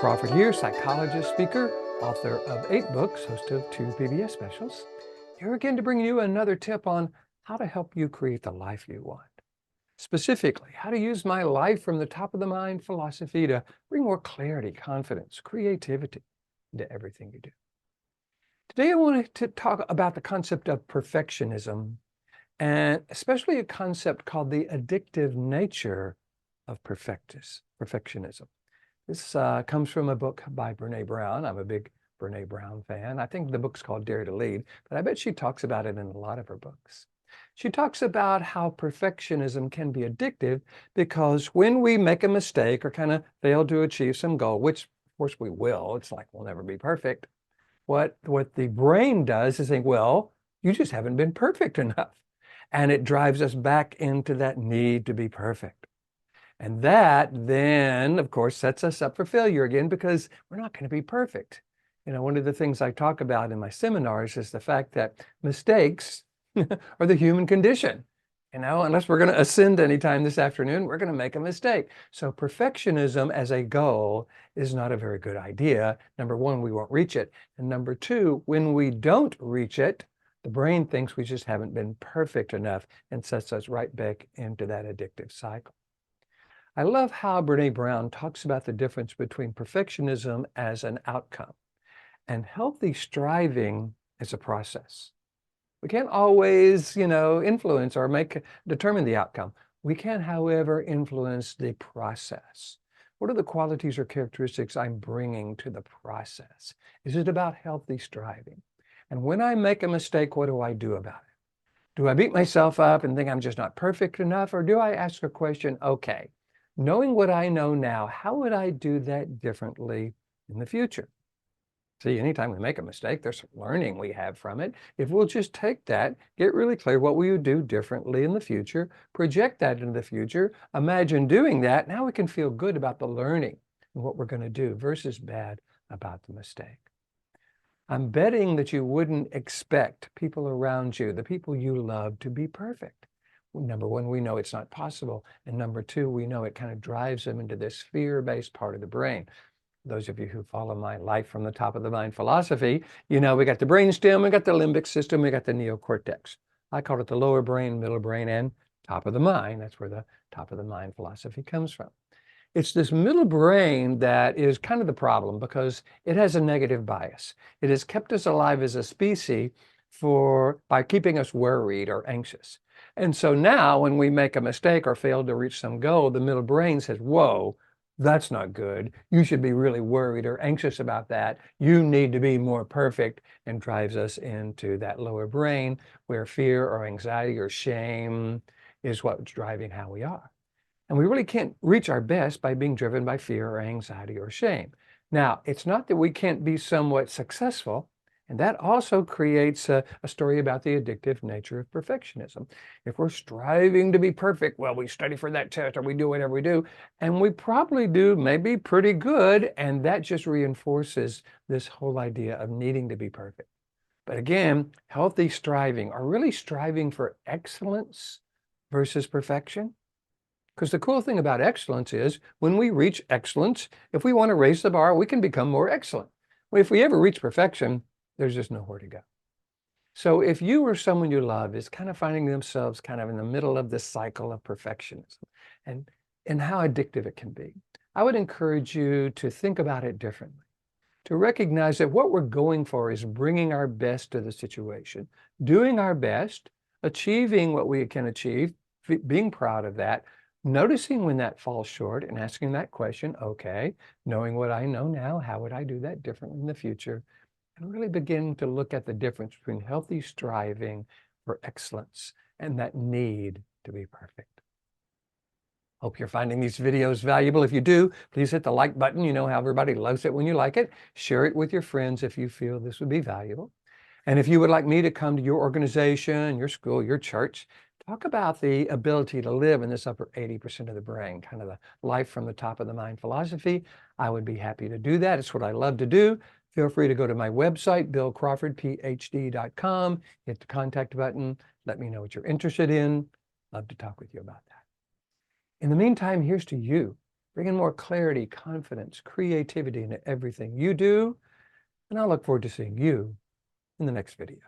Crawford here, psychologist, speaker, author of 8 books, host of 2 PBS specials. Here again to bring you another tip on how to help you create the life you want. Specifically, how to use my life from the top of the mind philosophy to bring more clarity, confidence, creativity into everything you do. Today I wanted to talk about the concept of perfectionism, and especially a concept called the addictive nature of perfectionism. This comes from a book by Brené Brown. I'm a big Brené Brown fan. I think the book's called Dare to Lead, but I bet she talks about it in a lot of her books. She talks about how perfectionism can be addictive because when we make a mistake or kind of fail to achieve some goal, which of course we will, it's like we'll never be perfect. What the brain does is think, well, you just haven't been perfect enough. And it drives us back into that need to be perfect. And that then, of course, sets us up for failure again because we're not going to be perfect. You know, one of the things I talk about in my seminars is the fact that mistakes are the human condition. You know, unless we're going to ascend anytime this afternoon, we're going to make a mistake. So perfectionism as a goal is not a very good idea. Number one, we won't reach it. And number two, when we don't reach it, the brain thinks we just haven't been perfect enough and sets us right back into that addictive cycle. I love how Brené Brown talks about the difference between perfectionism as an outcome and healthy striving as a process. We can't always, influence or determine the outcome. We can, however, influence the process. What are the qualities or characteristics I'm bringing to the process? Is it about healthy striving? And when I make a mistake, what do I do about it? Do I beat myself up and think I'm just not perfect enough? Or do I ask a question, okay, knowing what I know now, how would I do that differently in the future? See, anytime we make a mistake, there's learning we have from it. If we'll just take that, get really clear what we would do differently in the future, project that into the future, imagine doing that, now we can feel good about the learning and what we're going to do versus bad about the mistake. I'm betting that you wouldn't expect people around you, the people you love, to be perfect. Number one, we know it's not possible. And number two, we know it kind of drives them into this fear-based part of the brain. Those of you who follow my life from the top of the mind philosophy, we got the brainstem, we got the limbic system, we got the neocortex. I call it the lower brain, middle brain, and top of the mind. That's where the top of the mind philosophy comes from. It's this middle brain that is kind of the problem because it has a negative bias. It has kept us alive as a species by keeping us worried or anxious. And so now when we make a mistake or fail to reach some goal, the middle brain says, whoa, that's not good. You should be really worried or anxious about that. You need to be more perfect, and drives us into that lower brain where fear or anxiety or shame is what's driving how we are. And we really can't reach our best by being driven by fear or anxiety or shame. Now, it's not that we can't be somewhat successful. And that also creates a story about the addictive nature of perfectionism. If we're striving to be perfect, well, we study for that test or we do whatever we do, and we probably do maybe pretty good, and that just reinforces this whole idea of needing to be perfect. But again, healthy striving, or really striving for excellence versus perfection. Because the cool thing about excellence is when we reach excellence, if we want to raise the bar, we can become more excellent. If we ever reach perfection, there's just nowhere to go. So if you or someone you love is kind of finding themselves kind of in the middle of this cycle of perfectionism and how addictive it can be, I would encourage you to think about it differently, to recognize that what we're going for is bringing our best to the situation, doing our best, achieving what we can achieve, being proud of that, noticing when that falls short and asking that question, okay, knowing what I know now, how would I do that differently in the future? And really begin to look at the difference between healthy striving for excellence and that need to be perfect. Hope you're finding these videos valuable. If you do, please hit the like button. You know how everybody loves it when you like it. Share it with your friends if you feel this would be valuable. And if you would like me to come to your organization, your school, your church, talk about the ability to live in this upper 80% of the brain, kind of the life from the top of the mind philosophy, I would be happy to do that. It's what I love to do. Feel free to go to my website, billcrawfordphd.com, hit the contact button, let me know what you're interested in. Love to talk with you about that. In the meantime, here's to you bringing more clarity, confidence, creativity into everything you do. And I look forward to seeing you in the next video.